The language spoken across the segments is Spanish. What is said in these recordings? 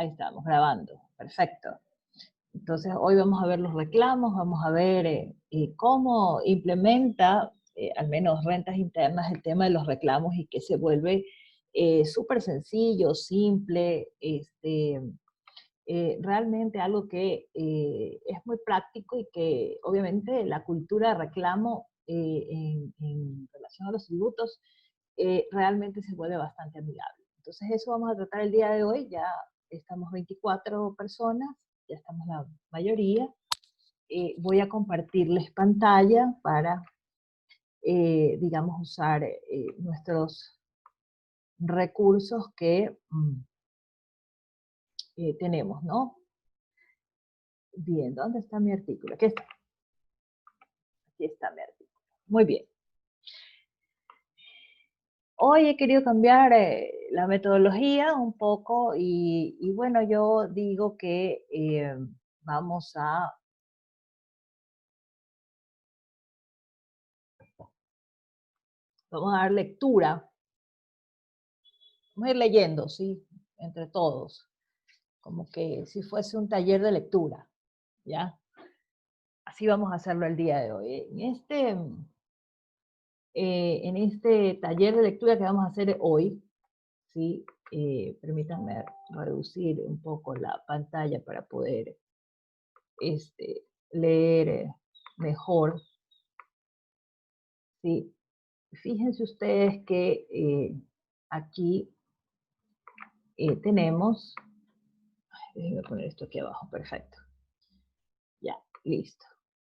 Ahí estamos grabando. Perfecto. Entonces, hoy vamos a ver los reclamos, vamos a ver cómo implementa, al menos Rentas Internas, el tema de los reclamos y que se vuelve súper sencillo, simple, realmente algo que es muy práctico y que obviamente la cultura de reclamo en relación a los tributos realmente se vuelve bastante amigable. Entonces eso vamos a tratar el día de hoy, ya estamos 24 personas, ya estamos la mayoría. Voy a compartirles pantalla para, digamos, usar nuestros recursos que tenemos, ¿no? Bien, ¿dónde está mi artículo? Aquí está. Aquí está mi artículo. Muy bien. Hoy he querido cambiar la metodología un poco y bueno, yo digo que vamos a dar lectura. Vamos a ir leyendo, ¿sí? Entre todos. Como que si fuese un taller de lectura, ¿ya? Así vamos a hacerlo el día de hoy. En este taller de lectura que vamos a hacer hoy, ¿sí? Permítanme reducir un poco la pantalla para poder leer mejor, ¿sí? Fíjense ustedes que aquí tenemos, déjenme poner esto aquí abajo, perfecto. Ya, listo.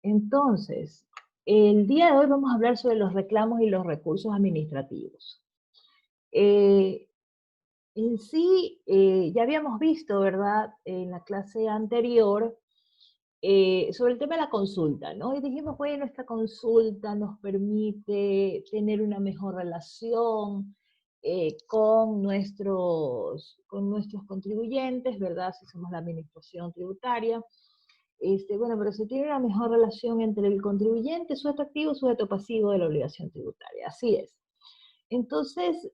Entonces, el día de hoy vamos a hablar sobre los reclamos y los recursos administrativos. En sí, ya habíamos visto, ¿verdad?, en la clase anterior, sobre el tema de la consulta, ¿no? Y dijimos, bueno, esta consulta nos permite tener una mejor relación con nuestros contribuyentes, ¿verdad? Si somos la administración tributaria. Bueno, pero se tiene una mejor relación entre el contribuyente, sujeto activo, sujeto pasivo de la obligación tributaria. Así es. Entonces,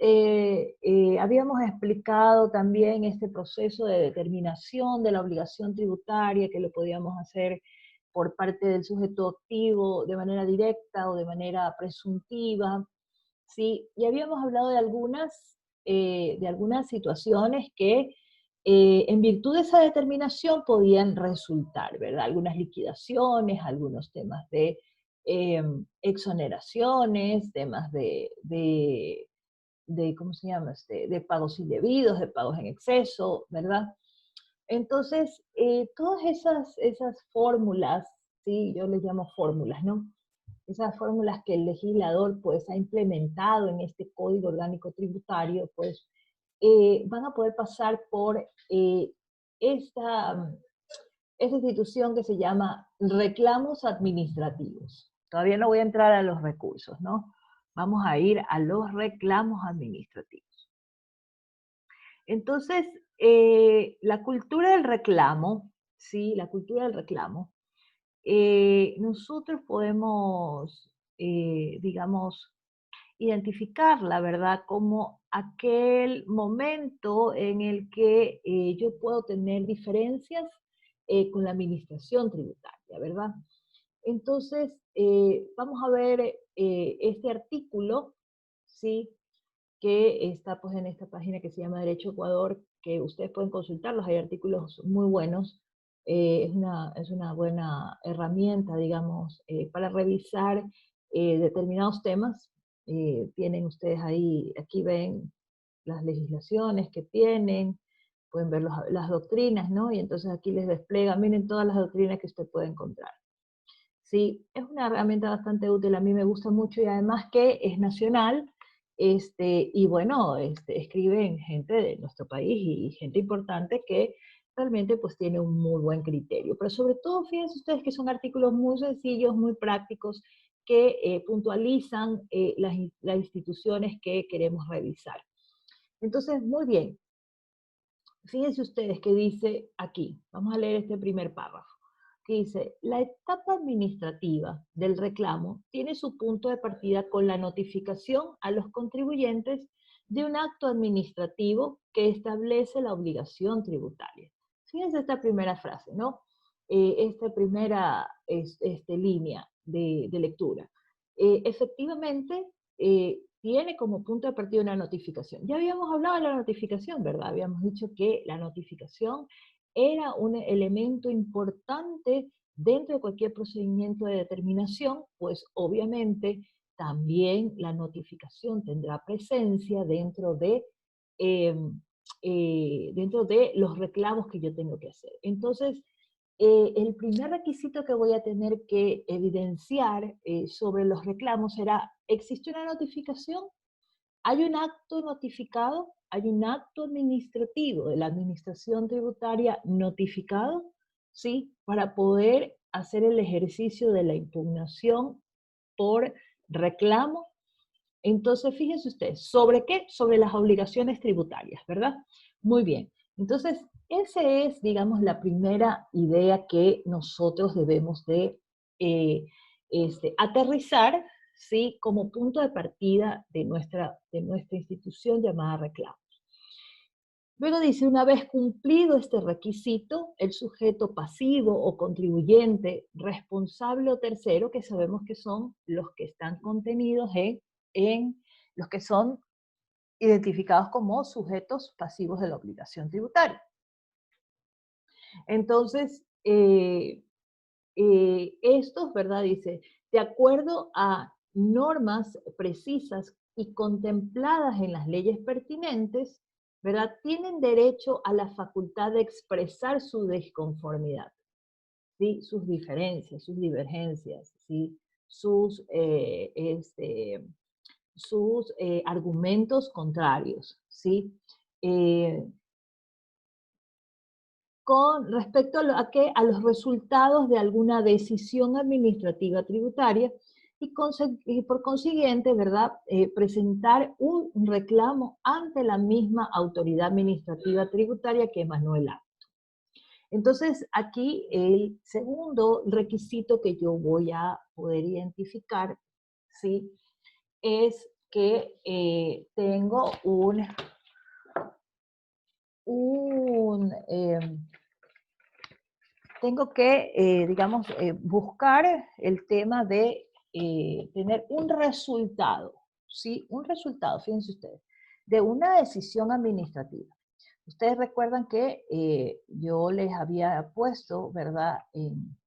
habíamos explicado también este proceso de determinación de la obligación tributaria, que lo podíamos hacer por parte del sujeto activo de manera directa o de manera presuntiva, ¿sí? Y habíamos hablado de algunas situaciones que en virtud de esa determinación podían resultar, ¿verdad? Algunas liquidaciones, algunos temas de exoneraciones, temas ¿cómo se llama? De pagos indebidos, de pagos en exceso, ¿verdad? Entonces, todas esas fórmulas, ¿sí? Yo les llamo fórmulas, ¿no? Esas fórmulas que el legislador pues ha implementado en este Código Orgánico Tributario, pues van a poder pasar por esta institución que se llama reclamos administrativos. Todavía no voy a entrar a los recursos, ¿no? Vamos a ir a los reclamos administrativos. Entonces, la cultura del reclamo, ¿sí? La cultura del reclamo, nosotros podemos, digamos, identificar la verdad como aquel momento en el que yo puedo tener diferencias con la administración tributaria, ¿verdad? Entonces, vamos a ver este artículo, ¿sí? Que está pues en esta página que se llama Derecho Ecuador, que ustedes pueden consultarlos, hay artículos muy buenos, es una buena herramienta, digamos, para revisar determinados temas. Tienen ustedes ahí, aquí ven las legislaciones que tienen, pueden ver las doctrinas, ¿no? Y entonces aquí les despliega, miren todas las doctrinas que usted puede encontrar. Sí, es una herramienta bastante útil, a mí me gusta mucho y además que es nacional, y bueno, escriben gente de nuestro país y gente importante que realmente pues tiene un muy buen criterio. Pero sobre todo, fíjense ustedes que son artículos muy sencillos, muy prácticos, que puntualizan las instituciones que queremos revisar. Entonces, muy bien. Fíjense ustedes que dice aquí, vamos a leer este primer párrafo, que dice, la etapa administrativa del reclamo tiene su punto de partida con la notificación a los contribuyentes de un acto administrativo que establece la obligación tributaria. Fíjense esta primera frase, ¿no? Esta primera línea de lectura. Efectivamente, tiene como punto de partida una notificación. Ya habíamos hablado de la notificación, ¿verdad? Habíamos dicho que la notificación era un elemento importante dentro de cualquier procedimiento de determinación, pues obviamente también la notificación tendrá presencia eh, dentro de los reclamos que yo tengo que hacer. Entonces, el primer requisito que voy a tener que evidenciar sobre los reclamos será, ¿existe una notificación? ¿Hay un acto notificado? ¿Hay un acto administrativo de la administración tributaria notificado? ¿Sí? Para poder hacer el ejercicio de la impugnación por reclamo. Entonces, fíjense ustedes, ¿sobre qué? Sobre las obligaciones tributarias, ¿verdad? Muy bien. Entonces, esa es, digamos, la primera idea que nosotros debemos de aterrizar, ¿sí? Como punto de partida de nuestra institución llamada reclamo. Luego dice, una vez cumplido este requisito, el sujeto pasivo o contribuyente, responsable o tercero, que sabemos que son los que están contenidos en los que son identificados como sujetos pasivos de la obligación tributaria. Entonces, estos, ¿verdad? Dice, de acuerdo a normas precisas y contempladas en las leyes pertinentes, ¿verdad? Tienen derecho a la facultad de expresar su desconformidad, ¿sí? Sus diferencias, sus divergencias, ¿sí? Sus argumentos contrarios, ¿sí? Eh, con respecto a los resultados de alguna decisión administrativa tributaria y por consiguiente, ¿verdad? Presentar un reclamo ante la misma autoridad administrativa tributaria que emanó el acto. Entonces, aquí el segundo requisito que yo voy a poder identificar, ¿sí? Es que tengo un tengo que, digamos, buscar el tema de tener un resultado, ¿sí? Un resultado, fíjense ustedes, de una decisión administrativa. Ustedes recuerdan que yo les había puesto, ¿verdad? En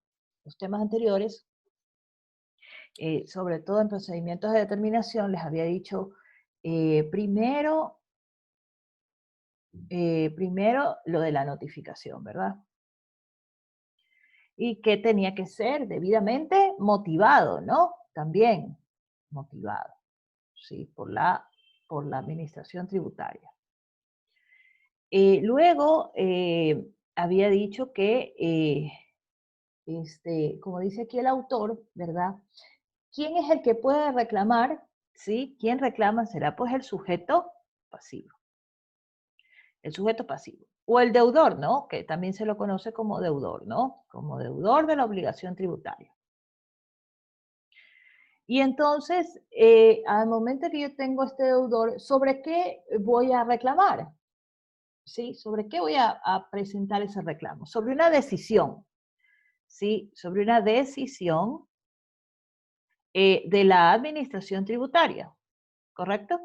los temas anteriores, sobre todo en procedimientos de determinación, les había dicho primero lo de la notificación, ¿verdad? Y que tenía que ser debidamente motivado, ¿no? También motivado, ¿sí? Por la administración tributaria. Luego, había dicho que, como dice aquí el autor, ¿verdad? ¿Quién es el que puede reclamar? ¿Sí? ¿Quién reclama? Será pues el sujeto pasivo. El sujeto pasivo. O el deudor, ¿no? Que también se lo conoce como deudor, ¿no? Como deudor de la obligación tributaria. Y entonces, al momento que yo tengo este deudor, ¿sobre qué voy a reclamar? ¿Sí? ¿Sobre qué voy a presentar ese reclamo? Sobre una decisión, ¿sí? Sobre una decisión de la administración tributaria, ¿correcto?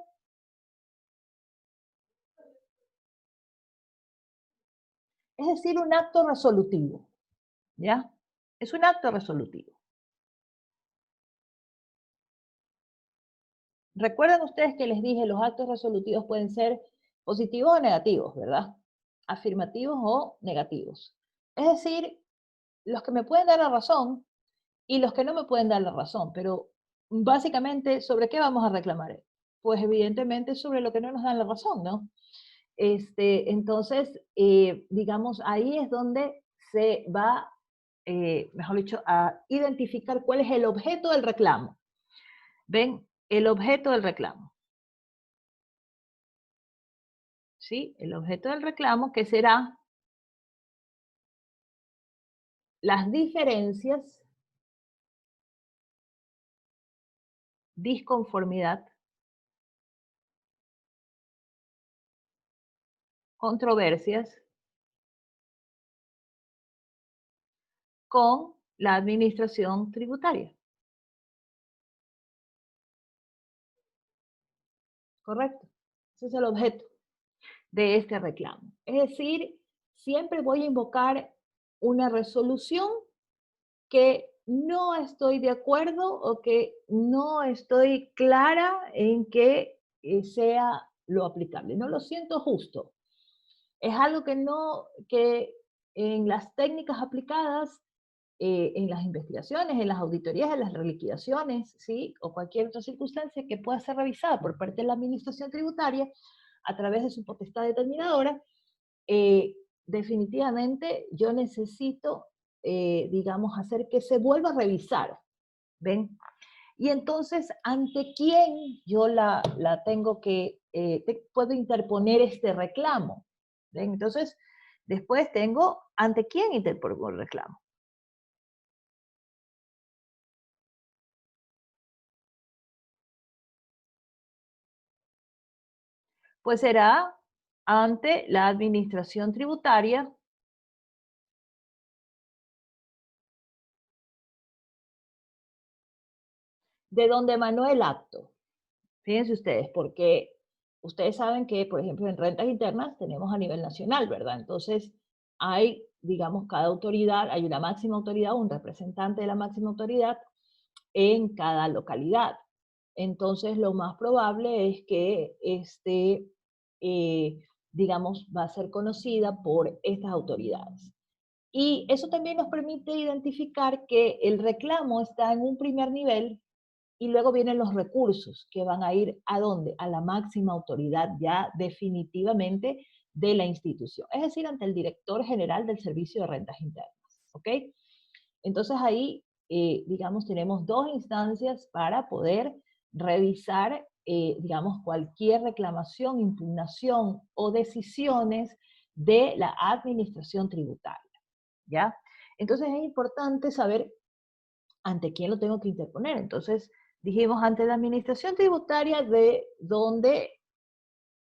Es decir, un acto resolutivo, ¿ya? Es un acto resolutivo. Recuerden ustedes que les dije, los actos resolutivos pueden ser positivos o negativos, ¿verdad? Afirmativos o negativos. Es decir, los que me pueden dar la razón y los que no me pueden dar la razón, pero básicamente, ¿sobre qué vamos a reclamar? Pues evidentemente sobre lo que no nos dan la razón, ¿no? Entonces, digamos, ahí es donde se va, mejor dicho, a identificar cuál es el objeto del reclamo. ¿Ven? El objeto del reclamo. ¿Sí? El objeto del reclamo que será las diferencias, disconformidad controversias con la administración tributaria, ¿correcto? Ese es el objeto de este reclamo. Es decir, siempre voy a invocar una resolución que no estoy de acuerdo o que no estoy clara en que sea lo aplicable. No lo siento justo. Es algo que no, que en las técnicas aplicadas, en las investigaciones, en las auditorías, en las reliquidaciones, ¿sí? O cualquier otra circunstancia que pueda ser revisada por parte de la administración tributaria a través de su potestad determinadora, eh, definitivamente yo necesito, digamos, hacer que se vuelva a revisar, ¿ven? Y entonces, ¿ante quién yo la tengo que, puedo interponer este reclamo? ¿Ven? Entonces, después tengo, ¿ante quién interpongo el reclamo? Pues será ante la administración tributaria de donde emanó el acto. Fíjense ustedes, porque ustedes saben que, por ejemplo, en rentas internas tenemos a nivel nacional, ¿verdad? Entonces, hay, digamos, cada autoridad, hay una máxima autoridad, un representante de la máxima autoridad en cada localidad. Entonces, lo más probable es que eh, digamos, va a ser conocida por estas autoridades. Y eso también nos permite identificar que el reclamo está en un primer nivel y luego vienen los recursos que van a ir ¿a dónde? A la máxima autoridad ya definitivamente de la institución, es decir, ante el director general del Servicio de Rentas Internas. ¿Ok? Entonces ahí, digamos, tenemos dos instancias para poder revisar, digamos, cualquier reclamación, impugnación o decisiones de la administración tributaria. ¿Ya? Entonces es importante saber ante quién lo tengo que interponer. Entonces, dijimos ante la administración tributaria de donde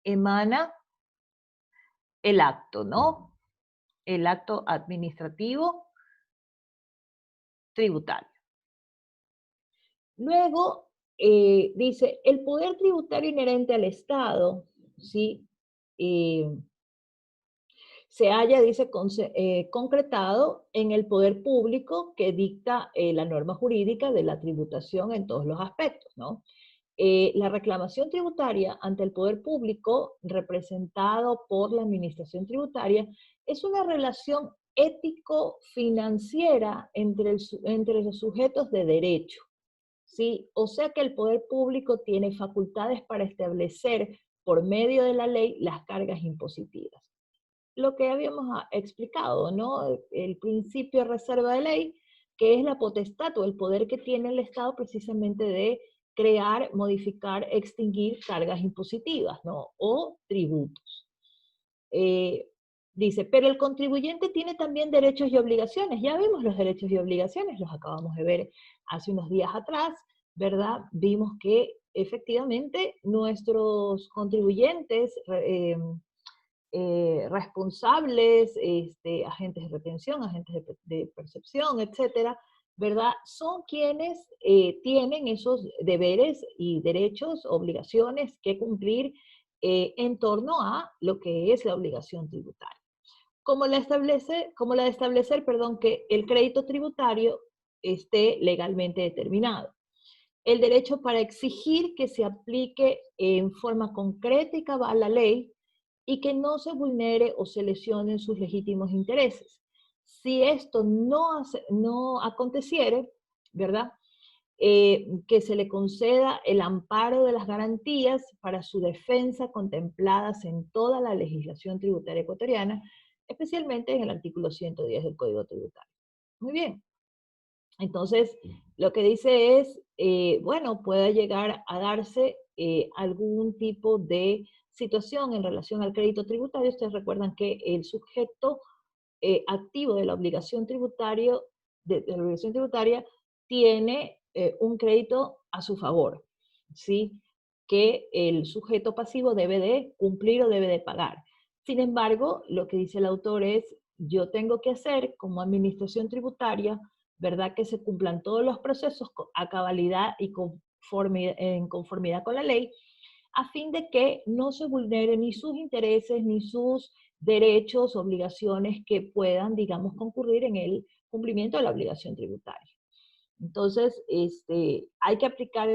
emana el acto, ¿no? El acto administrativo tributario. Luego, dice, el poder tributario inherente al Estado, ¿sí? Eh, se haya, dice, concretado en el poder público que dicta la norma jurídica de la tributación en todos los aspectos, ¿no? La reclamación tributaria ante el poder público, representado por la administración tributaria, es una relación ético-financiera entre los sujetos de derecho, ¿sí? O sea que el poder público tiene facultades para establecer por medio de la ley las cargas impositivas. Lo que habíamos explicado, ¿no? El principio de reserva de ley, que es la potestad o el poder que tiene el Estado precisamente de crear, modificar, extinguir cargas impositivas, ¿no? O tributos. Eh, dice, pero el contribuyente tiene también derechos y obligaciones. Ya vimos los derechos y obligaciones, los acabamos de ver hace unos días atrás, ¿verdad? Vimos que efectivamente nuestros contribuyentes responsables, agentes de retención, agentes de percepción, etcétera, ¿verdad? Son quienes tienen esos deberes y derechos, obligaciones que cumplir en torno a lo que es la obligación tributaria. Como la de establecer, perdón, que el crédito tributario esté legalmente determinado. El derecho para exigir que se aplique en forma concreta y cabal la ley y que no se vulnere o se lesionen sus legítimos intereses. Si esto no aconteciere, ¿verdad? Que se le conceda el amparo de las garantías para su defensa contempladas en toda la legislación tributaria ecuatoriana, especialmente en el artículo 110 del Código Tributario. Muy bien. Entonces, lo que dice es, bueno, puede llegar a darse algún tipo de situación en relación al crédito tributario. Ustedes recuerdan que el sujeto activo de la obligación de la obligación tributaria tiene un crédito a su favor, ¿sí? Que el sujeto pasivo debe de cumplir o debe de pagar. Sin embargo, lo que dice el autor es, yo tengo que hacer como administración tributaria, ¿verdad? Que se cumplan todos los procesos a cabalidad y en conformidad con la ley, a fin de que no se vulneren ni sus intereses ni sus derechos, obligaciones que puedan, digamos, concurrir en el cumplimiento de la obligación tributaria. Entonces, hay que aplicar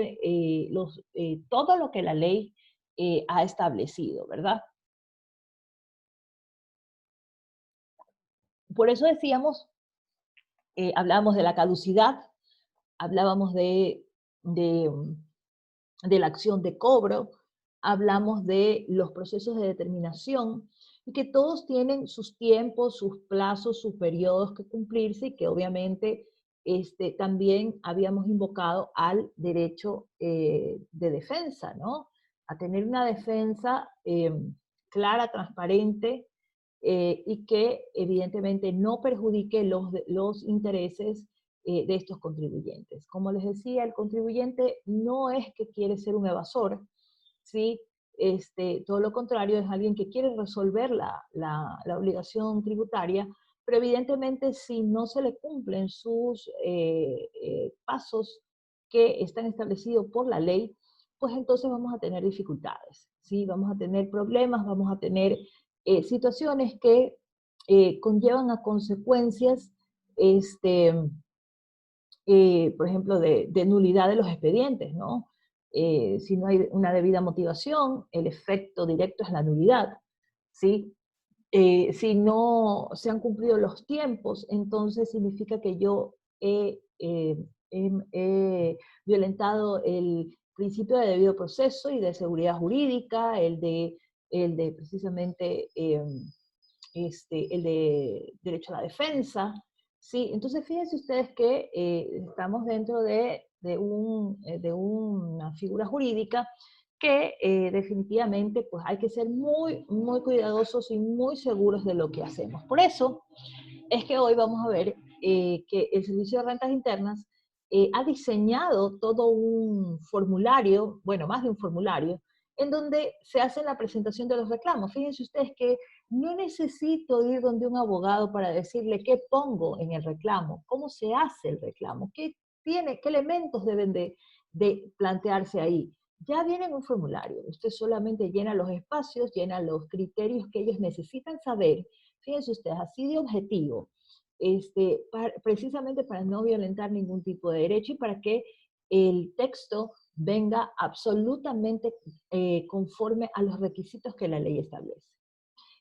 todo lo que la ley ha establecido, ¿verdad? Por eso decíamos, hablábamos de la caducidad, hablábamos de, de la acción de cobro, hablamos de los procesos de determinación, y que todos tienen sus tiempos, sus plazos, sus periodos que cumplirse, y que obviamente también habíamos invocado al derecho de defensa, ¿no? A tener una defensa clara, transparente, y que evidentemente no perjudique los intereses de estos contribuyentes. Como les decía, el contribuyente no es que quiere ser un evasor, ¿sí? Todo lo contrario, es alguien que quiere resolver la obligación tributaria, pero evidentemente si no se le cumplen sus pasos que están establecidos por la ley, pues entonces vamos a tener dificultades, ¿sí? Vamos a tener problemas, vamos a tener situaciones que conllevan a consecuencias, este, por ejemplo, de nulidad de los expedientes, ¿no? Si no hay una debida motivación, el efecto directo es la nulidad, ¿sí? Si no se han cumplido los tiempos, entonces significa que yo he violentado el principio de debido proceso y de seguridad jurídica, el de precisamente el de derecho a la defensa, ¿sí? Entonces fíjense ustedes que estamos dentro de una figura jurídica que definitivamente pues hay que ser muy, muy cuidadosos y muy seguros de lo que hacemos. Por eso es que hoy vamos a ver que el Servicio de Rentas Internas ha diseñado todo un formulario, bueno, más de un formulario, en donde se hace la presentación de los reclamos. Fíjense ustedes que no necesito ir donde un abogado para decirle qué pongo en el reclamo, cómo se hace el reclamo, qué elementos deben de plantearse ahí. Ya viene en un formulario, usted solamente llena los espacios, llena los criterios que ellos necesitan saber. Fíjense ustedes, así de objetivo, precisamente para no violentar ningún tipo de derecho y para que el texto venga absolutamente conforme a los requisitos que la ley establece.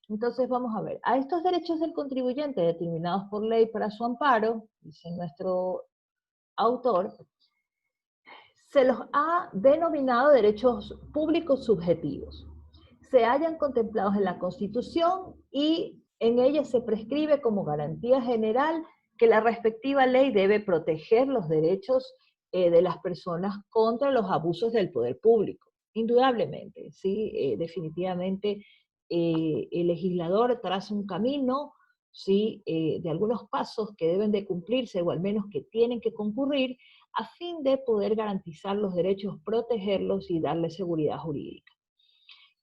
Entonces vamos a ver, a estos derechos del contribuyente determinados por ley para su amparo, dice nuestro autor, se los ha denominado derechos públicos subjetivos. Se hallan contemplados en la Constitución y en ella se prescribe como garantía general que la respectiva ley debe proteger los derechos de las personas contra los abusos del poder público. Indudablemente, sí, definitivamente el legislador traza un camino, sí, de algunos pasos que deben de cumplirse o al menos que tienen que concurrir a fin de poder garantizar los derechos, protegerlos y darle seguridad jurídica.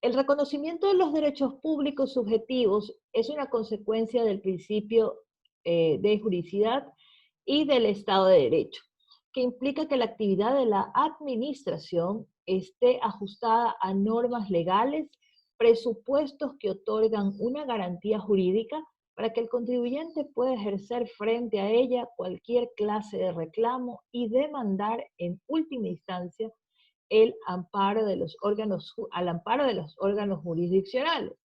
El reconocimiento de los derechos públicos subjetivos es una consecuencia del principio de juridicidad y del Estado de Derecho, que implica que la actividad de la administración esté ajustada a normas legales, presupuestos que otorgan una garantía jurídica para que el contribuyente pueda ejercer frente a ella cualquier clase de reclamo y demandar en última instancia al amparo de los órganos jurisdiccionales,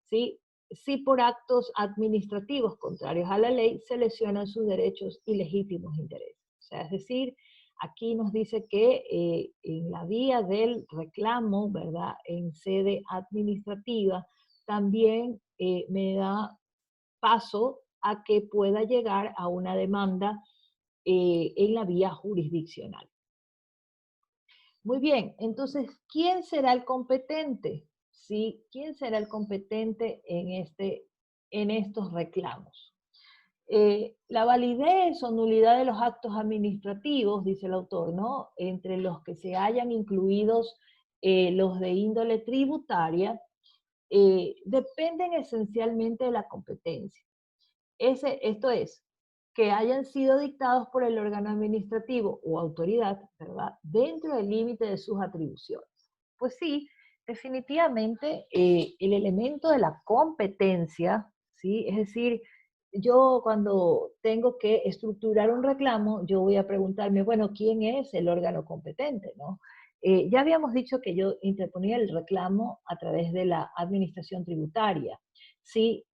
¿sí? Si por actos administrativos contrarios a la ley se lesionan sus derechos y legítimos intereses. O sea, es decir, aquí nos dice que en la vía del reclamo, ¿verdad? En sede administrativa, también me da paso a que pueda llegar a una demanda en la vía jurisdiccional. Muy bien, entonces, ¿quién será el competente? ¿Sí? ¿Quién será el competente en estos reclamos? La validez o nulidad de los actos administrativos, dice el autor, ¿no? Entre los que se hayan incluidos los de índole tributaria, dependen esencialmente de la competencia. Esto es, que hayan sido dictados por el órgano administrativo o autoridad, ¿verdad?, dentro del límite de sus atribuciones. Pues sí, definitivamente el elemento de la competencia, ¿sí? Es decir, yo cuando tengo que estructurar un reclamo, yo voy a preguntarme, bueno, ¿quién es el órgano competente, no? Ya habíamos dicho que yo interponía el reclamo a través de la administración tributaria. Sí,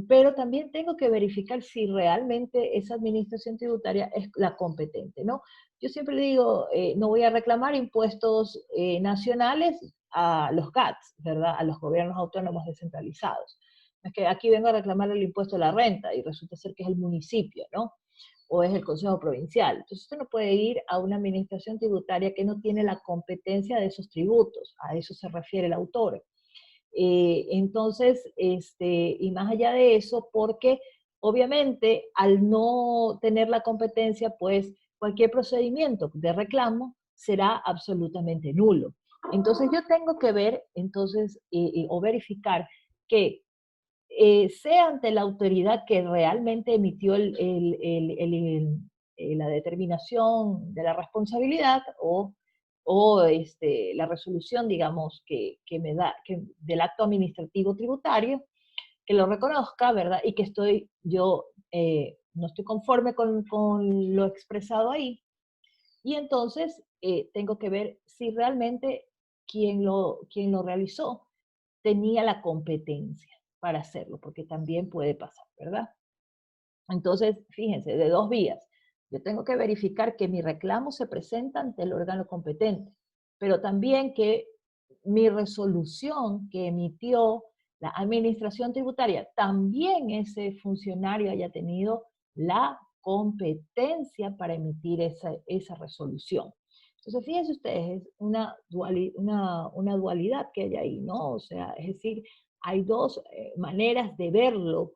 pero también tengo que verificar si realmente esa administración tributaria es la competente, ¿no? Yo siempre digo, no voy a reclamar impuestos nacionales a los GATS, ¿verdad? A los gobiernos autónomos descentralizados. Es que aquí vengo a reclamar el impuesto a la renta y resulta ser que es el municipio, ¿no? O es el Consejo Provincial. Entonces usted no puede ir a una administración tributaria que no tiene la competencia de esos tributos. A eso se refiere el autor. Entonces, y más allá de eso, porque obviamente al no tener la competencia, pues cualquier procedimiento de reclamo será absolutamente nulo. Entonces yo tengo que ver, entonces, o verificar que sea ante la autoridad que realmente emitió la determinación de la responsabilidad o la resolución, digamos, que me da del acto administrativo tributario, que lo reconozca, ¿verdad? Y que yo no estoy conforme con lo expresado ahí. Y entonces tengo que ver si realmente quien lo realizó tenía la competencia para hacerlo, porque también puede pasar, ¿verdad? Entonces, fíjense, de dos vías. Yo tengo que verificar que mi reclamo se presenta ante el órgano competente, pero también que mi resolución que emitió la administración tributaria, también ese funcionario haya tenido la competencia para emitir esa resolución. Entonces, fíjense ustedes, es una dualidad que hay ahí, ¿no? O sea, es decir, hay dos maneras de verlo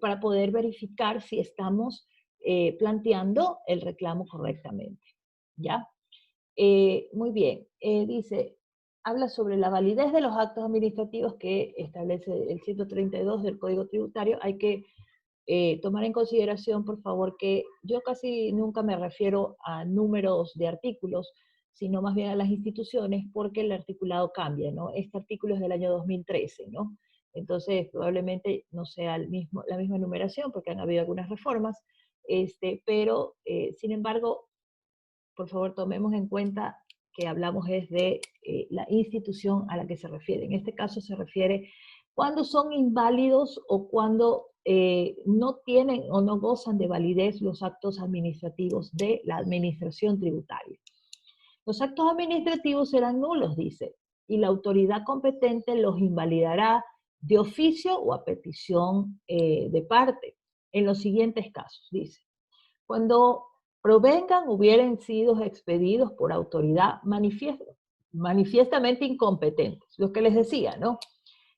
para poder verificar si estamos planteando el reclamo correctamente. ¿Ya? Muy bien. Dice, habla sobre la validez de los actos administrativos que establece el 132 del Código Tributario. Hay que tomar en consideración, por favor, que yo casi nunca me refiero a números de artículos, sino más bien a las instituciones, porque el articulado cambia, ¿no? Este artículo es del año 2013, ¿no? Entonces, probablemente no sea la misma numeración, porque han habido algunas reformas, pero, sin embargo, por favor, tomemos en cuenta que hablamos es de la institución a la que se refiere. En este caso se refiere cuando son inválidos o cuando no tienen o no gozan de validez los actos administrativos de la administración tributaria. Los actos administrativos serán nulos, dice, y la autoridad competente los invalidará de oficio o a petición de parte, en los siguientes casos, dice. Cuando provengan hubieran sido expedidos por autoridad manifiestamente incompetentes, lo que les decía, ¿no?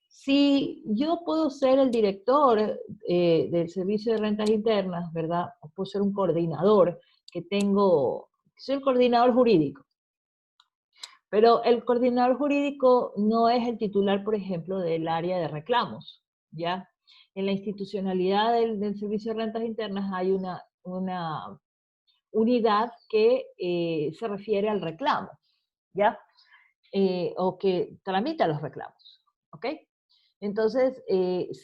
Si yo puedo ser el director del Servicio de Rentas Internas, ¿verdad? O puedo ser un coordinador, soy el coordinador jurídico, pero el coordinador jurídico no es el titular, por ejemplo, del área de reclamos, ¿ya? En la institucionalidad del Servicio de Rentas Internas hay una unidad que se refiere al reclamo, ¿ya? O que tramita los reclamos, ¿ok? Entonces,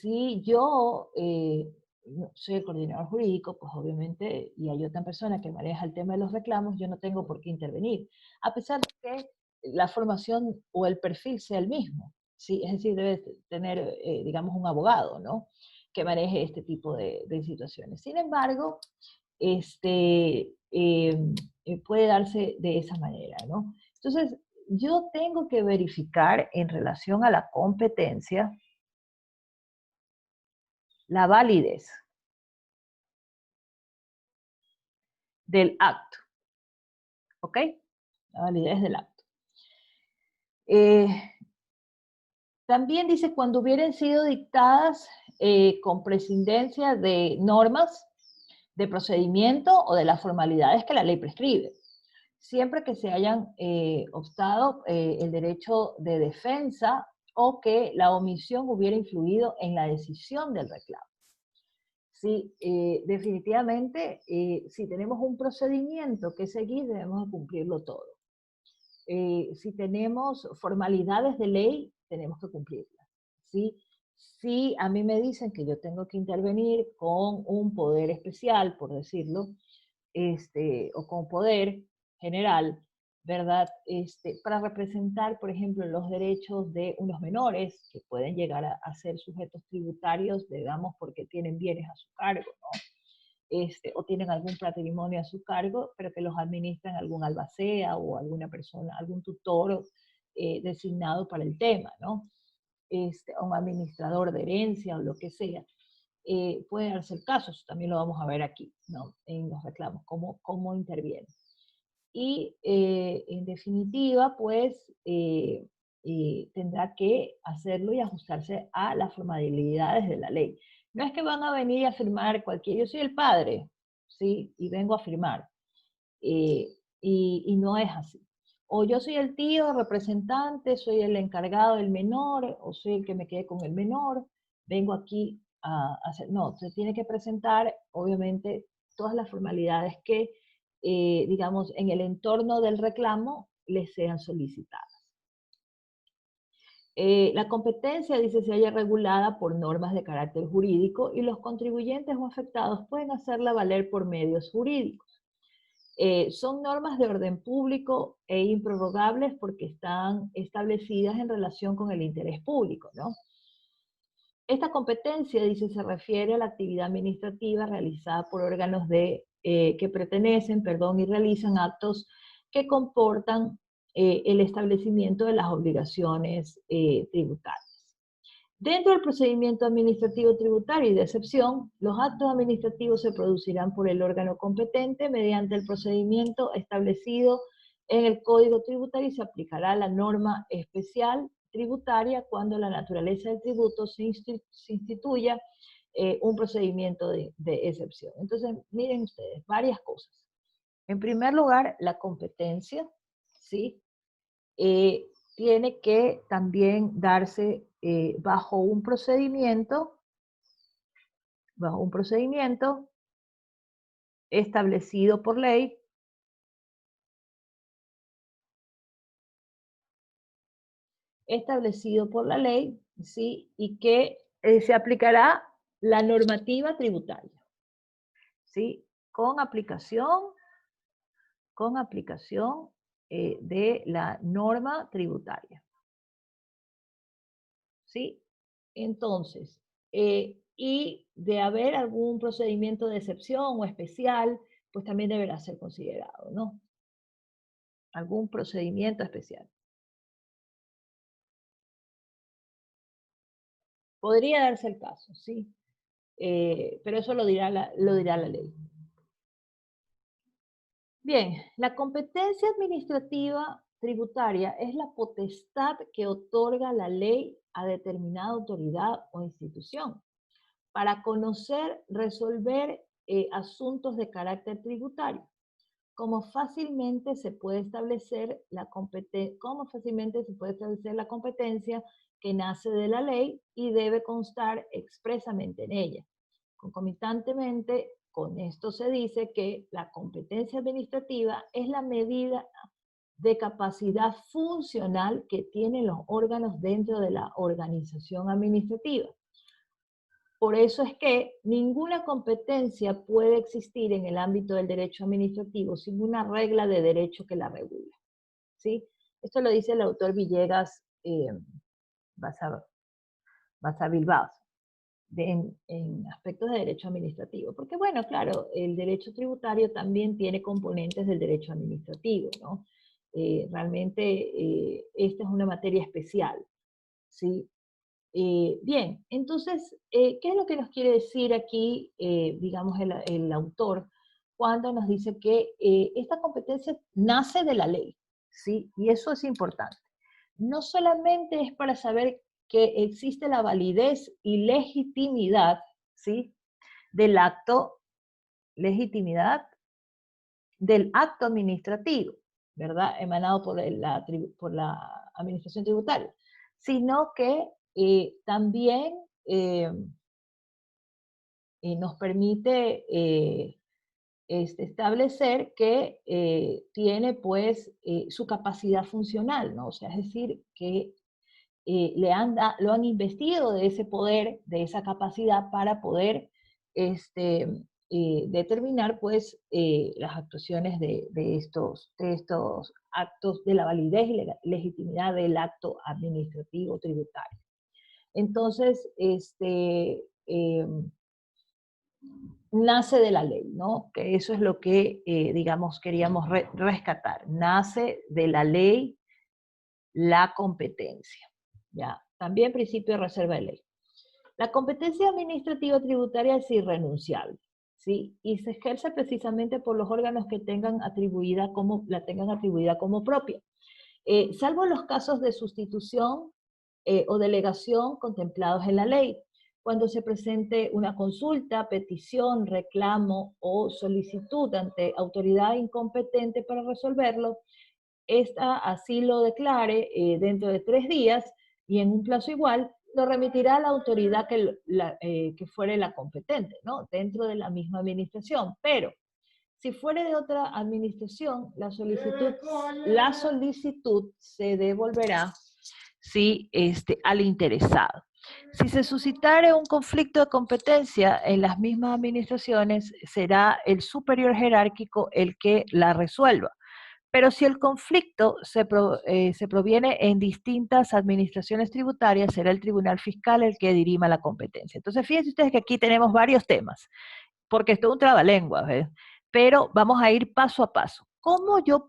si yo no soy el coordinador jurídico, pues obviamente, y hay otra persona que maneja el tema de los reclamos, yo no tengo por qué intervenir, a pesar de que la formación o el perfil sea el mismo, ¿sí? Es decir, debe tener, digamos, un abogado, ¿no? Que maneje este tipo de situaciones. Sin embargo, puede darse de esa manera, ¿no? Entonces, yo tengo que verificar en relación a la competencia la validez del acto, ¿ok? La validez del acto. Eh, También dice cuando hubieran sido dictadas con prescindencia de normas, de procedimiento o de las formalidades que la ley prescribe. Siempre que se hayan obstado el derecho de defensa o que la omisión hubiera influido en la decisión del reclamo. Sí, definitivamente, si tenemos un procedimiento que seguir, debemos de cumplirlo todo. Si tenemos formalidades de ley, tenemos que cumplirlas. ¿Sí? Si a mí me dicen que yo tengo que intervenir con un poder especial, por decirlo, o con poder general, ¿verdad? Para representar, por ejemplo, los derechos de unos menores que pueden llegar a ser sujetos tributarios, digamos, porque tienen bienes a su cargo, ¿no? O tienen algún patrimonio a su cargo, pero que los administran algún albacea o alguna persona, algún tutor designado para el tema, ¿no? Un administrador de herencia o lo que sea. Puede darse el caso, eso también lo vamos a ver aquí, ¿no? En los reclamos, cómo interviene. Y en definitiva, pues tendrá que hacerlo y ajustarse a las formalidades de la ley. No es que van a venir a firmar cualquier, yo soy el padre, ¿sí? Y vengo a firmar. eh, y no es así. O yo soy el tío representante, soy el encargado del menor, o soy el que me quede con el menor, vengo aquí a hacer, no, se tiene que presentar, obviamente, todas las formalidades que, digamos, en el entorno del reclamo les sean solicitadas. La competencia, dice, se halla regulada por normas de carácter jurídico y los contribuyentes o afectados pueden hacerla valer por medios jurídicos. Son normas de orden público e improrrogables porque están establecidas en relación con el interés público, ¿no? Esta competencia, dice, se refiere a la actividad administrativa realizada por órganos que pertenecen, y realizan actos que comportan el establecimiento de las obligaciones tributarias. Dentro del procedimiento administrativo tributario y de excepción, los actos administrativos se producirán por el órgano competente mediante el procedimiento establecido en el Código Tributario y se aplicará la norma especial tributaria cuando la naturaleza del tributo se instituya un procedimiento de excepción. Entonces, miren ustedes, varias cosas. En primer lugar, la competencia, ¿sí? Tiene que también darse bajo un procedimiento establecido por ley, ¿sí? Y que se aplicará la normativa tributaria, ¿sí? Con aplicación de la norma tributaria, ¿sí? Entonces, y de haber algún procedimiento de excepción o especial, pues también deberá ser considerado, ¿no? Algún procedimiento especial. Podría darse el caso, sí, pero eso lo dirá la ley. Bien, la competencia administrativa tributaria es la potestad que otorga la ley a determinada autoridad o institución para conocer, resolver asuntos de carácter tributario. Cómo fácilmente se puede establecer la competencia que nace de la ley y debe constar expresamente en ella. Concomitantemente, con esto se dice que la competencia administrativa es la medida de capacidad funcional que tienen los órganos dentro de la organización administrativa. Por eso es que ninguna competencia puede existir en el ámbito del derecho administrativo sin una regla de derecho que la regule, ¿sí? Esto lo dice el autor Villegas Baza Bilbao, en aspectos de derecho administrativo. Porque bueno, claro, el derecho tributario también tiene componentes del derecho administrativo, ¿no? Realmente esta es una materia especial, ¿sí? Bien, entonces, ¿qué es lo que nos quiere decir aquí, digamos, el autor cuando nos dice que esta competencia nace de la ley, ¿sí? Y eso es importante. No solamente es para saber que existe la validez y legitimidad, ¿sí? Del acto, legitimidad del acto administrativo, ¿verdad? Emanado por la administración tributaria, sino que también nos permite establecer que tiene pues su capacidad funcional, ¿no? O sea, es decir, que lo han investido de ese poder, de esa capacidad para poder este, determinar pues las actuaciones de estos actos, de la validez y legitimidad del acto administrativo tributario. Entonces, nace de la ley, ¿no? Que eso es lo que, digamos, queríamos rescatar. Nace de la ley la competencia, ¿ya? También principio de reserva de ley. La competencia administrativa tributaria es irrenunciable, ¿sí? Y se ejerce precisamente por los órganos que la tengan atribuida como propia. Salvo los casos de sustitución o delegación contemplados en la ley, cuando se presente una consulta, petición, reclamo o solicitud ante autoridad incompetente para resolverlo, esta así lo declare dentro de 3 días y en un plazo igual, lo remitirá a la autoridad que fuere la competente, ¿no? Dentro de la misma administración. Pero si fuere de otra administración, la solicitud se devolverá, ¿sí? Al interesado. Si se suscitare un conflicto de competencia en las mismas administraciones, será el superior jerárquico el que la resuelva. Pero si el conflicto se proviene en distintas administraciones tributarias, será el tribunal fiscal el que dirima la competencia. Entonces, fíjense ustedes que aquí tenemos varios temas, porque esto es un trabalenguas, ¿ves? Pero vamos a ir paso a paso. Cómo yo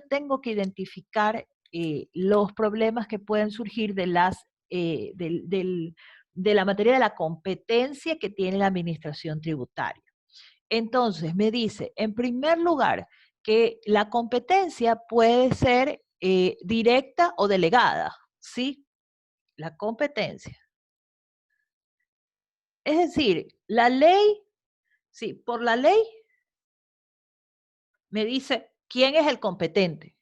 tengo que identificar los problemas que pueden surgir de de la materia de la competencia que tiene la administración tributaria? Entonces, me dice, en primer lugar, que la competencia puede ser directa o delegada, ¿sí? La competencia. Es decir, la ley, sí, por la ley me dice quién es el competente.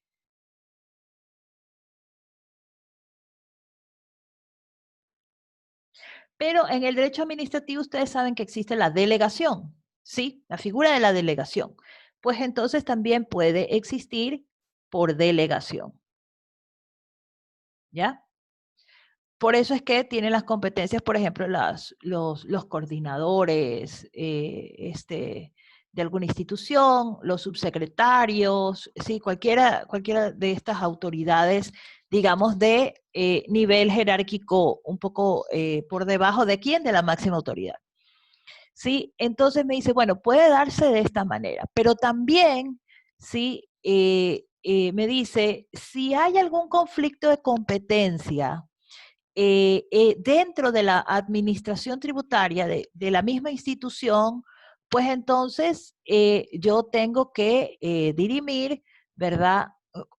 Pero en el derecho administrativo ustedes saben que existe la delegación, ¿sí? La figura de la delegación. Pues entonces también puede existir por delegación, ¿ya? Por eso es que tienen las competencias, por ejemplo, los coordinadores de alguna institución, los subsecretarios, ¿sí? cualquiera de estas autoridades, digamos, de nivel jerárquico un poco por debajo de quién, de la máxima autoridad. ¿Sí? Entonces me dice, bueno, puede darse de esta manera, pero también, ¿sí? Me dice, si hay algún conflicto de competencia, dentro de la administración tributaria de la misma institución, pues entonces yo tengo que dirimir, ¿verdad?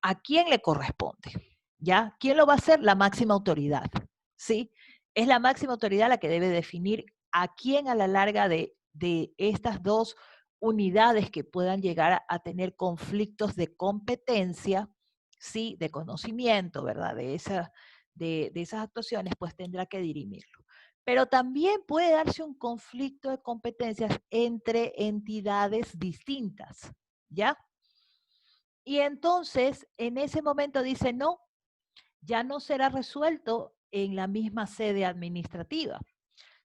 ¿A quién le corresponde? ¿Ya? ¿Quién lo va a hacer? La máxima autoridad, ¿sí? Es la máxima autoridad la que debe definir a quién a la larga de estas dos unidades que puedan llegar a tener conflictos de competencia, ¿sí? De conocimiento, ¿verdad? De esas actuaciones, pues tendrá que dirimirlo. Pero también puede darse un conflicto de competencias entre entidades distintas, ¿ya? Y entonces, en ese momento dice, no, ya no será resuelto en la misma sede administrativa,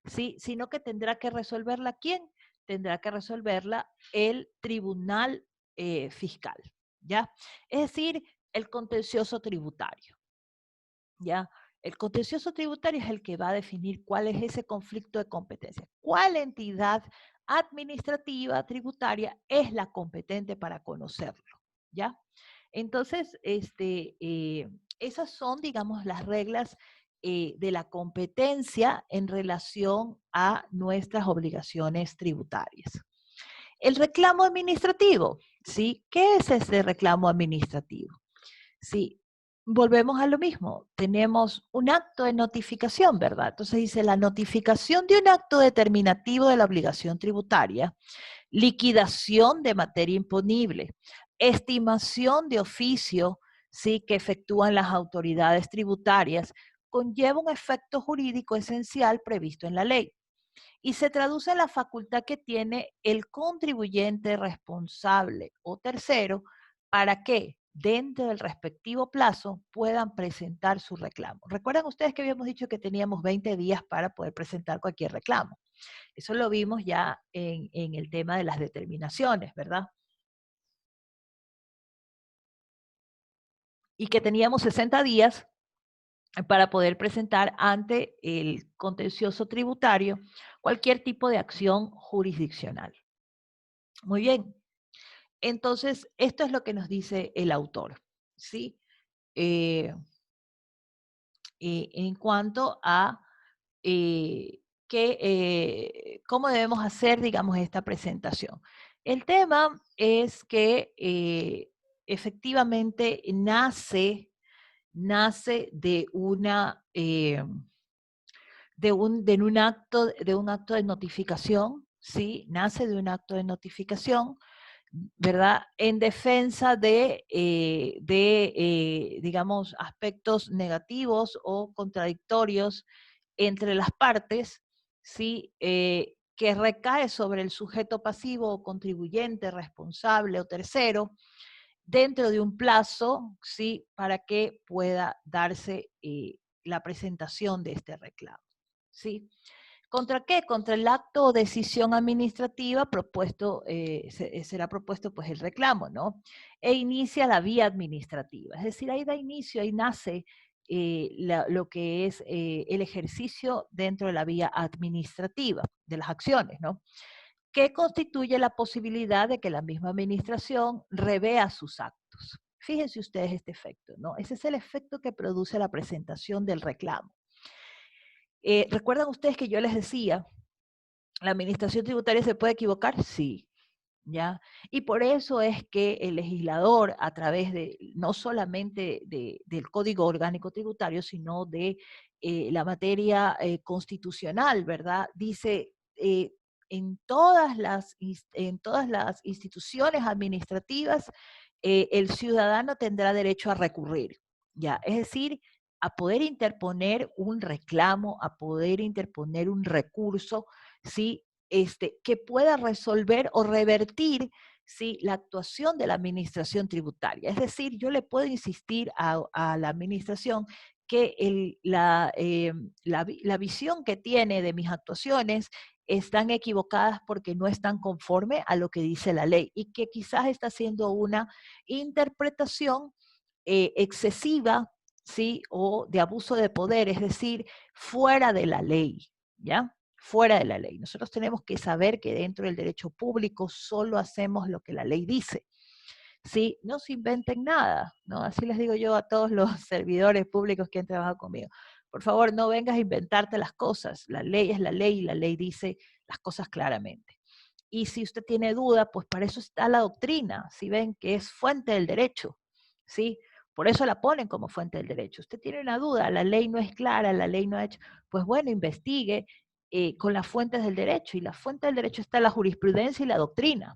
¿sí? Sino que tendrá que resolverla ¿quién? Tendrá que resolverla el tribunal fiscal, ¿ya? Es decir, el contencioso tributario. ¿Ya? El contencioso tributario es el que va a definir cuál es ese conflicto de competencia. ¿Cuál entidad administrativa tributaria es la competente para conocerlo? ¿Ya? Entonces, esas son, digamos, las reglas de la competencia en relación a nuestras obligaciones tributarias. El reclamo administrativo, ¿sí? ¿Qué es ese reclamo administrativo? Sí, volvemos a lo mismo. Tenemos un acto de notificación, ¿verdad? Entonces dice la notificación de un acto determinativo de la obligación tributaria, liquidación de materia imponible, estimación de oficio, ¿sí?, que efectúan las autoridades tributarias, conlleva un efecto jurídico esencial previsto en la ley y se traduce en la facultad que tiene el contribuyente responsable o tercero para que dentro del respectivo plazo puedan presentar su reclamo. Recuerdan ustedes que habíamos dicho que teníamos 20 días para poder presentar cualquier reclamo. Eso lo vimos ya en el tema de las determinaciones, ¿verdad? Y que teníamos 60 días para poder presentar ante el contencioso tributario cualquier tipo de acción jurisdiccional. Muy bien. Entonces, esto es lo que nos dice el autor, ¿sí? Eh, en cuanto a cómo debemos hacer, digamos, esta presentación. El tema es que efectivamente nace de un acto de notificación, ¿sí? Nace de un acto de notificación, ¿verdad? En defensa digamos, aspectos negativos o contradictorios entre las partes, ¿sí? Que recae sobre el sujeto pasivo o contribuyente, responsable o tercero, dentro de un plazo, ¿sí? Para que pueda darse la presentación de este reclamo, ¿sí? ¿Contra qué? Contra el acto o decisión administrativa propuesto, será propuesto pues el reclamo, ¿no? E inicia la vía administrativa. Es decir, ahí da inicio, ahí nace lo que es el ejercicio dentro de la vía administrativa de las acciones, ¿no? Que constituye la posibilidad de que la misma administración revea sus actos. Fíjense ustedes este efecto, ¿no? Ese es el efecto que produce la presentación del reclamo. ¿Recuerdan ustedes que yo les decía, la administración tributaria se puede equivocar? Sí, ¿ya? Y por eso es que el legislador, a través de no solamente del Código Orgánico Tributario, sino de la materia constitucional, ¿verdad? Dice, en todas las instituciones administrativas, el ciudadano tendrá derecho a recurrir, ¿ya? Es decir, a poder interponer un reclamo, a poder interponer un recurso, ¿sí? Que pueda resolver o revertir, ¿sí?, la actuación de la administración tributaria. Es decir, yo le puedo insistir a la administración que la visión que tiene de mis actuaciones están equivocadas porque no están conforme a lo que dice la ley y que quizás está haciendo una interpretación excesiva, ¿sí?, o de abuso de poder, es decir, fuera de la ley, ¿ya? Fuera de la ley. Nosotros tenemos que saber que dentro del derecho público solo hacemos lo que la ley dice. ¿Sí? No se inventen nada, ¿no? Así les digo yo a todos los servidores públicos que han trabajado conmigo. Por favor, no vengas a inventarte las cosas. La ley es la ley y la ley dice las cosas claramente. Y si usted tiene duda, pues para eso está la doctrina, si ven que es fuente del derecho, ¿sí? Por eso la ponen como fuente del derecho. Usted tiene una duda, la ley no es clara, la ley no ha hecho, pues bueno, investigue con las fuentes del derecho. Y la fuente del derecho está la jurisprudencia y la doctrina,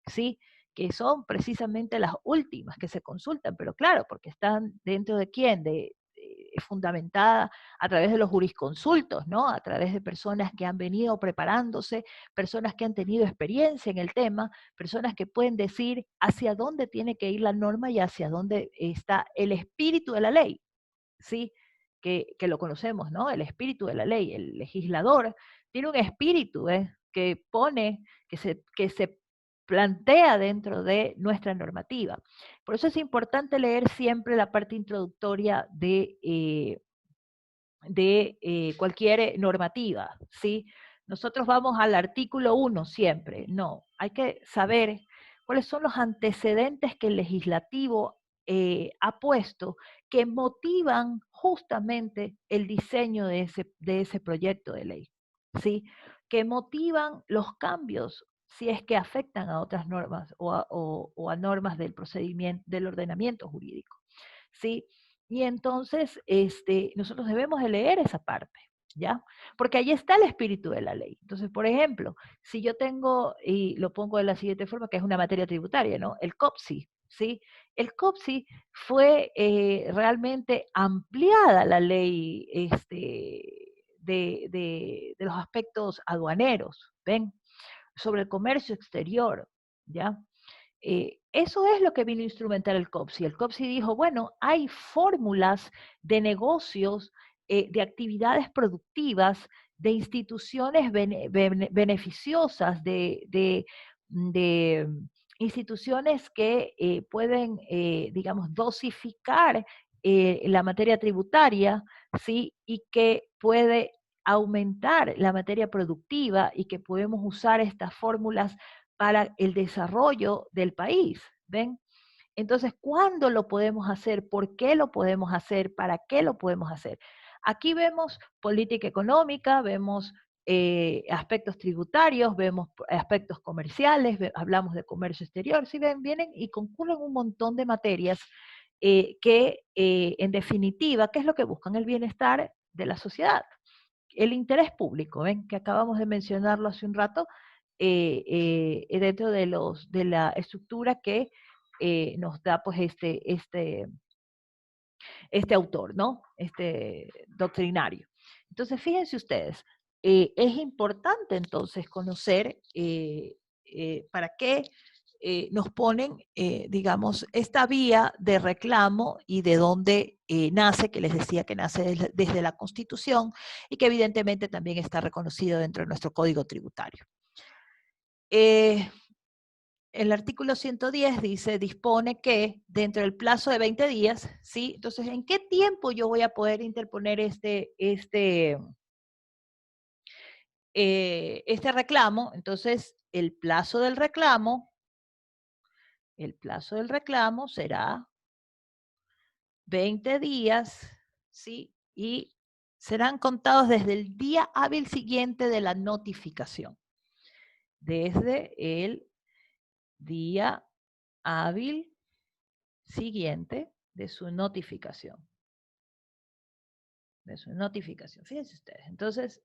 ¿sí? Que son precisamente las últimas que se consultan, pero claro, porque están dentro de quién, fundamentada a través de los jurisconsultos, ¿no? A través de personas que han venido preparándose, personas que han tenido experiencia en el tema, personas que pueden decir hacia dónde tiene que ir la norma y hacia dónde está el espíritu de la ley, ¿sí? Que lo conocemos, ¿no? El espíritu de la ley, el legislador tiene un espíritu, que pone, que se plantea dentro de nuestra normativa. Por eso es importante leer siempre la parte introductoria de cualquier normativa, ¿sí? Nosotros vamos al artículo 1 siempre, no, hay que saber cuáles son los antecedentes que el legislativo ha puesto que motivan justamente el diseño de ese proyecto de ley, ¿sí? Que motivan los cambios si es que afectan a otras normas o a normas del procedimiento, del ordenamiento jurídico, ¿sí? Y entonces nosotros debemos de leer esa parte, ¿ya? Porque ahí está el espíritu de la ley. Entonces, por ejemplo, si yo tengo, y lo pongo de la siguiente forma, que es una materia tributaria, ¿no? El COPSI, ¿sí? El COPSI fue realmente ampliada la ley de los aspectos aduaneros, ¿ven? Sobre el comercio exterior, ¿ya? Eso es lo que vino a instrumentar el COPSI. El COPSI dijo, bueno, hay fórmulas de negocios, de actividades productivas, de instituciones beneficiosas, de instituciones que pueden, digamos, dosificar la materia tributaria, ¿sí? Y que puede aumentar la materia productiva y que podemos usar estas fórmulas para el desarrollo del país, ¿ven? Entonces, ¿cuándo lo podemos hacer? ¿Por qué lo podemos hacer? ¿Para qué lo podemos hacer? Aquí vemos política económica, vemos aspectos tributarios, vemos aspectos comerciales, hablamos de comercio exterior, si ven, vienen y concurren un montón de materias que, en definitiva, ¿qué es lo que buscan? El bienestar de la sociedad, el interés público, ¿ven? Que acabamos de mencionarlo hace un rato, dentro de la estructura que nos da pues este autor, ¿no? Este doctrinario. Entonces, fíjense ustedes, es importante entonces conocer para qué nos ponen, digamos, esta vía de reclamo y de dónde nace, que les decía que nace desde la Constitución y que evidentemente también está reconocido dentro de nuestro Código Tributario. El artículo 110 dice, dispone que dentro del plazo de 20 días, ¿sí? Entonces, ¿en qué tiempo yo voy a poder interponer este reclamo? Entonces, el plazo del reclamo será 20 días, ¿sí? Y serán contados desde el día hábil siguiente de la notificación. Desde el día hábil siguiente de su notificación. Fíjense ustedes. Entonces,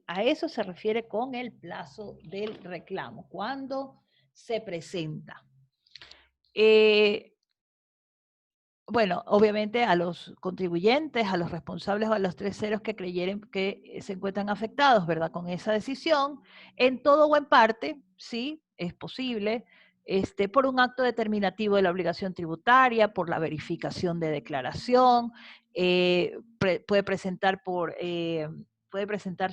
a eso se refiere con el plazo del reclamo, cuando se presenta. Bueno, obviamente a los contribuyentes, a los responsables o a los terceros que creyeren que se encuentran afectados, ¿verdad? Con esa decisión, en todo o en parte, sí, es posible, por un acto determinativo de la obligación tributaria, por la verificación de declaración, puede presentar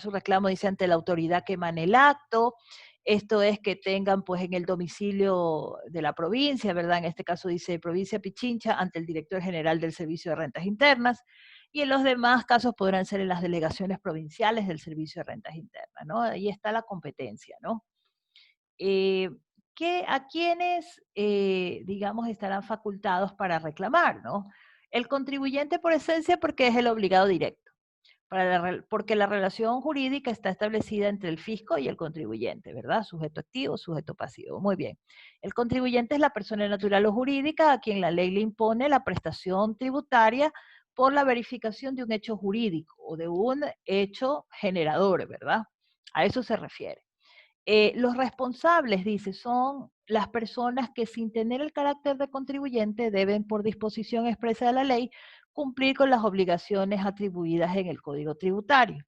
su reclamo, dice, ante la autoridad que emane el acto. Esto es que tengan pues en el domicilio de la provincia, ¿verdad? En este caso dice provincia Pichincha, ante el director general del Servicio de Rentas Internas, y en los demás casos podrán ser en las delegaciones provinciales del Servicio de Rentas Internas, ¿no? Ahí está la competencia, ¿no? Eh, ¿A quiénes, digamos, estarán facultados para reclamar, ¿no? El contribuyente por esencia porque es el obligado directo, porque la relación jurídica está establecida entre el fisco y el contribuyente, ¿verdad? Sujeto activo, sujeto pasivo. Muy bien. El contribuyente es la persona natural o jurídica a quien la ley le impone la prestación tributaria por la verificación de un hecho jurídico o de un hecho generador, ¿verdad? A eso se refiere. Los responsables, dice, son las personas que sin tener el carácter de contribuyente deben, por disposición expresa de la ley, cumplir con las obligaciones atribuidas en el Código Tributario.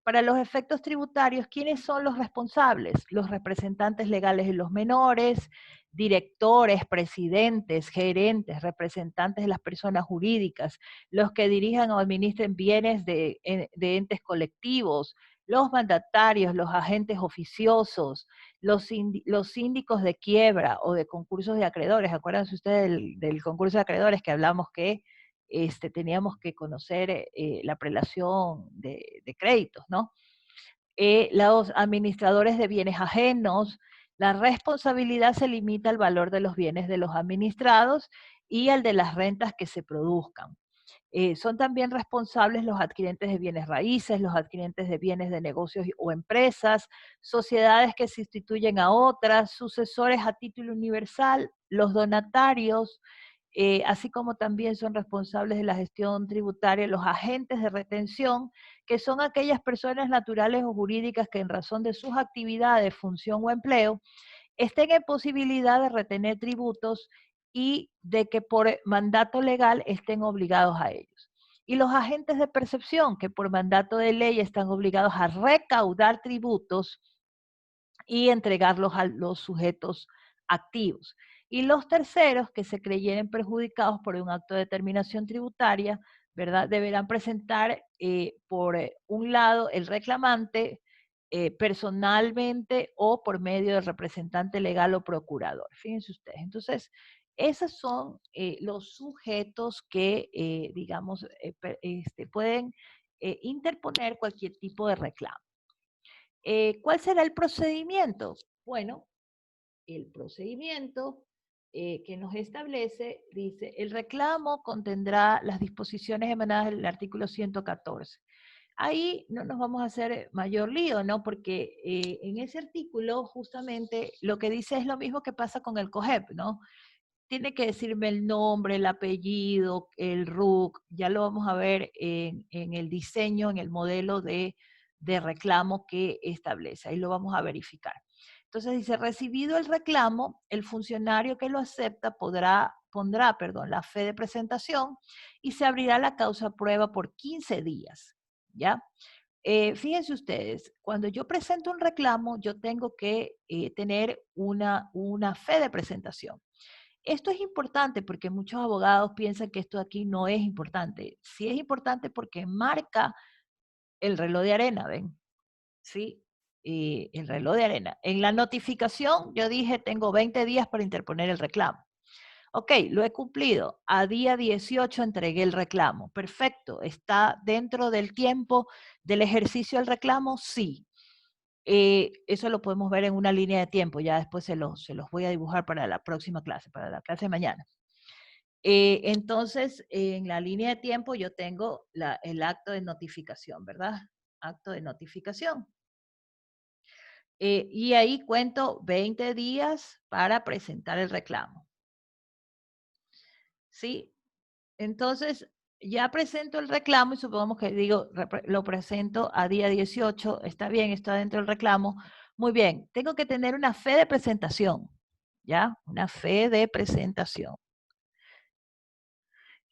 Para los efectos tributarios, ¿quiénes son los responsables? Los representantes legales de los menores, directores, presidentes, gerentes, representantes de las personas jurídicas, los que dirijan o administren bienes de entes colectivos, los mandatarios, los agentes oficiosos, los síndicos de quiebra o de concursos de acreedores. Acuérdense ustedes del concurso de acreedores que hablamos que teníamos que conocer la prelación de créditos, ¿no? Los administradores de bienes ajenos, la responsabilidad se limita al valor de los bienes de los administrados y al de las rentas que se produzcan. Son también responsables los adquirentes de bienes raíces, los adquirentes de bienes de negocios o empresas, sociedades que sustituyen a otras, sucesores a título universal, los donatarios, así como también son responsables de la gestión tributaria los agentes de retención, que son aquellas personas naturales o jurídicas que en razón de sus actividades, función o empleo, estén en posibilidad de retener tributos y de que por mandato legal estén obligados a ellos. Y los agentes de percepción que por mandato de ley están obligados a recaudar tributos y entregarlos a los sujetos activos. Y los terceros que se creyeren perjudicados por un acto de determinación tributaria, ¿verdad? Deberán presentar por un lado el reclamante personalmente o por medio del representante legal o procurador. Fíjense ustedes. Entonces, esos son los sujetos que, digamos, pueden interponer cualquier tipo de reclamo. ¿Cuál será el procedimiento? Bueno, el procedimiento que nos establece, dice, el reclamo contendrá las disposiciones emanadas del artículo 114. Ahí no nos vamos a hacer mayor lío, ¿no? Porque en ese artículo justamente lo que dice es lo mismo que pasa con el COGEP, ¿no? Tiene que decirme el nombre, el apellido, el RUC, ya lo vamos a ver en el diseño, en el modelo de reclamo que establece, ahí lo vamos a verificar. Entonces dice, recibido el reclamo, el funcionario que lo acepta pondrá la fe de presentación y se abrirá la causa prueba por 15 días, ¿ya? Fíjense ustedes, cuando yo presento un reclamo, yo tengo que tener una fe de presentación. Esto es importante porque muchos abogados piensan que esto aquí no es importante. Sí es importante porque marca el reloj de arena, ¿ven? Sí, el reloj de arena. En la notificación yo dije tengo 20 días para interponer el reclamo. Ok, lo he cumplido. A día 18 entregué el reclamo. Perfecto. ¿Está dentro del tiempo del ejercicio del reclamo? Sí. Eso lo podemos ver en una línea de tiempo. Ya después se los voy a dibujar para la próxima clase, para la clase de mañana. Entonces, en la línea de tiempo yo tengo el acto de notificación, ¿verdad? Acto de notificación. Y ahí cuento 20 días para presentar el reclamo. ¿Sí? Entonces, ya presento el reclamo y supongamos que digo, lo presento a día 18, está bien, está dentro del reclamo. Muy bien, tengo que tener una fe de presentación, ¿ya? Una fe de presentación.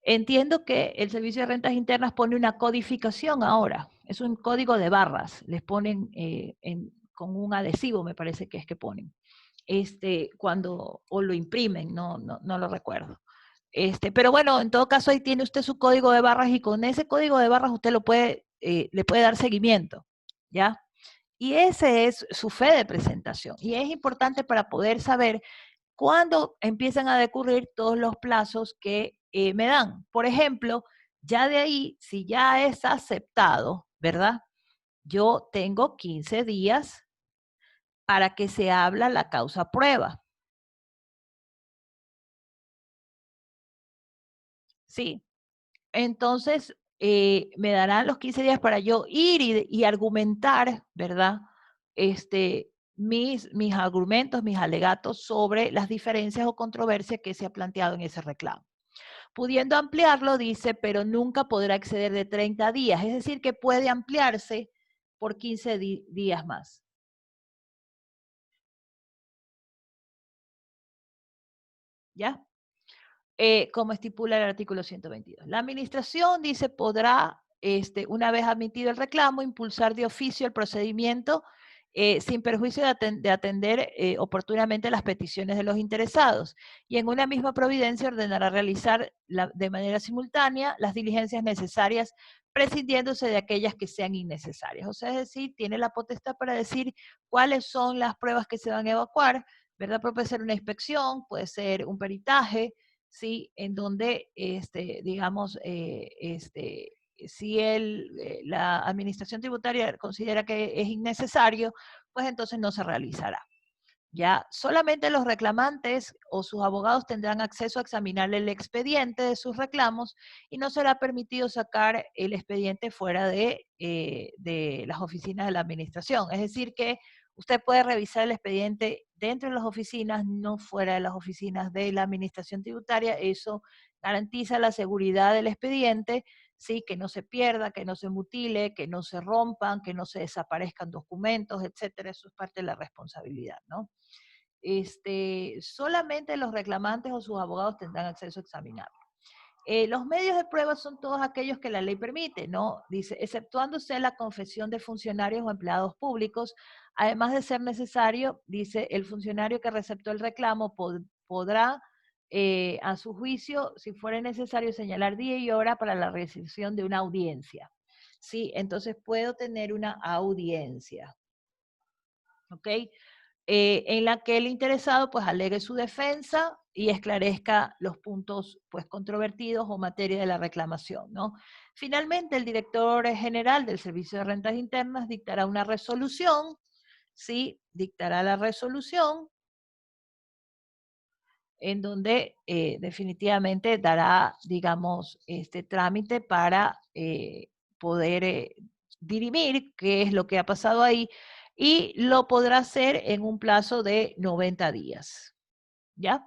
Entiendo que el Servicio de Rentas Internas pone una codificación ahora. Es un código de barras. Les ponen con un adhesivo, me parece que es que ponen. O lo imprimen, no lo recuerdo. Pero bueno, en todo caso ahí tiene usted su código de barras y con ese código de barras usted le puede dar seguimiento, ¿ya? Y ese es su fe de presentación. Y es importante para poder saber cuándo empiezan a decurrir todos los plazos que me dan. Por ejemplo, ya de ahí, si ya es aceptado, ¿verdad? Yo tengo 15 días para que se habla la causa prueba. Sí. Entonces, me darán los 15 días para yo ir y argumentar, ¿verdad? Mis argumentos, mis alegatos sobre las diferencias o controversias que se ha planteado en ese reclamo. Pudiendo ampliarlo, dice, pero nunca podrá exceder de 30 días, es decir, que puede ampliarse por 15 días más. ¿Ya? Como estipula el artículo 122. La administración, dice, podrá, una vez admitido el reclamo, impulsar de oficio el procedimiento sin perjuicio de atender oportunamente las peticiones de los interesados. Y en una misma providencia ordenará realizar de manera simultánea las diligencias necesarias, prescindiéndose de aquellas que sean innecesarias. O sea, es decir, tiene la potestad para decir cuáles son las pruebas que se van a evacuar, ¿verdad? Pero puede ser una inspección, puede ser un peritaje, ¿sí? En donde, digamos, si la administración tributaria considera que es innecesario, pues entonces no se realizará. Ya solamente los reclamantes o sus abogados tendrán acceso a examinar el expediente de sus reclamos y no será permitido sacar el expediente fuera de las oficinas de la administración. Es decir, que usted puede revisar el expediente dentro de las oficinas, no fuera de las oficinas de la administración tributaria. Eso garantiza la seguridad del expediente, sí, que no se pierda, que no se mutile, que no se rompan, que no se desaparezcan documentos, etcétera. Eso es parte de la responsabilidad, ¿no? solamente los reclamantes o sus abogados tendrán acceso a examinarlo. Los medios de prueba son todos aquellos que la ley permite, ¿no? Dice, exceptuándose la confesión de funcionarios o empleados públicos, además de ser necesario, dice, el funcionario que receptó el reclamo podrá, a su juicio, si fuera necesario, señalar día y hora para la recepción de una audiencia. Sí, entonces puedo tener una audiencia, ¿ok? En la que el interesado pues alegue su defensa y esclarezca los puntos pues controvertidos o materia de la reclamación, ¿no? Finalmente, el director general del Servicio de Rentas Internas dictará una resolución, ¿sí? Dictará la resolución en donde definitivamente dará, digamos, este trámite para poder dirimir qué es lo que ha pasado ahí y lo podrá hacer en un plazo de 90 días, ¿ya?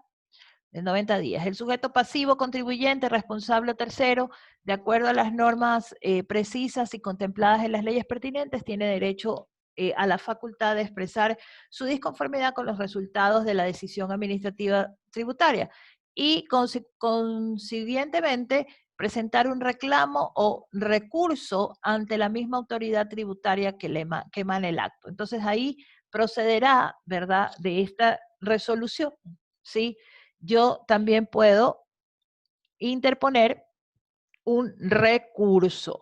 De 90 días. El sujeto pasivo, contribuyente, responsable o tercero, de acuerdo a las normas precisas y contempladas en las leyes pertinentes, tiene derecho a la facultad de expresar su disconformidad con los resultados de la decisión administrativa tributaria y consiguientemente presentar un reclamo o recurso ante la misma autoridad tributaria que emane el acto. Entonces ahí procederá, ¿verdad?, de esta resolución, ¿sí? Yo también puedo interponer un recurso,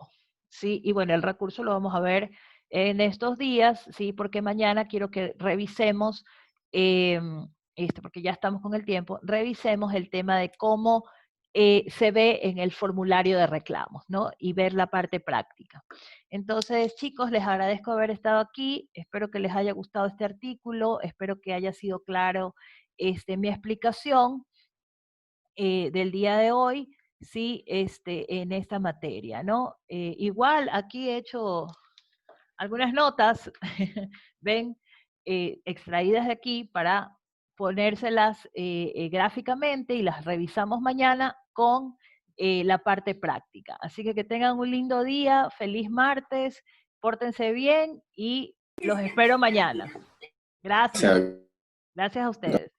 ¿sí? Y bueno, el recurso lo vamos a ver en estos días, ¿sí? Porque mañana quiero que revisemos, porque ya estamos con el tiempo, revisemos el tema de cómo se ve en el formulario de reclamos, ¿no? Y ver la parte práctica. Entonces, chicos, les agradezco haber estado aquí, espero que les haya gustado este artículo, espero que haya sido claro mi explicación del día de hoy, sí, en esta materia, ¿no? Igual aquí he hecho algunas notas, ven, extraídas de aquí para ponérselas gráficamente y las revisamos mañana con la parte práctica. Así que tengan un lindo día, feliz martes, pórtense bien y los espero mañana. Gracias. Gracias. Gracias a ustedes.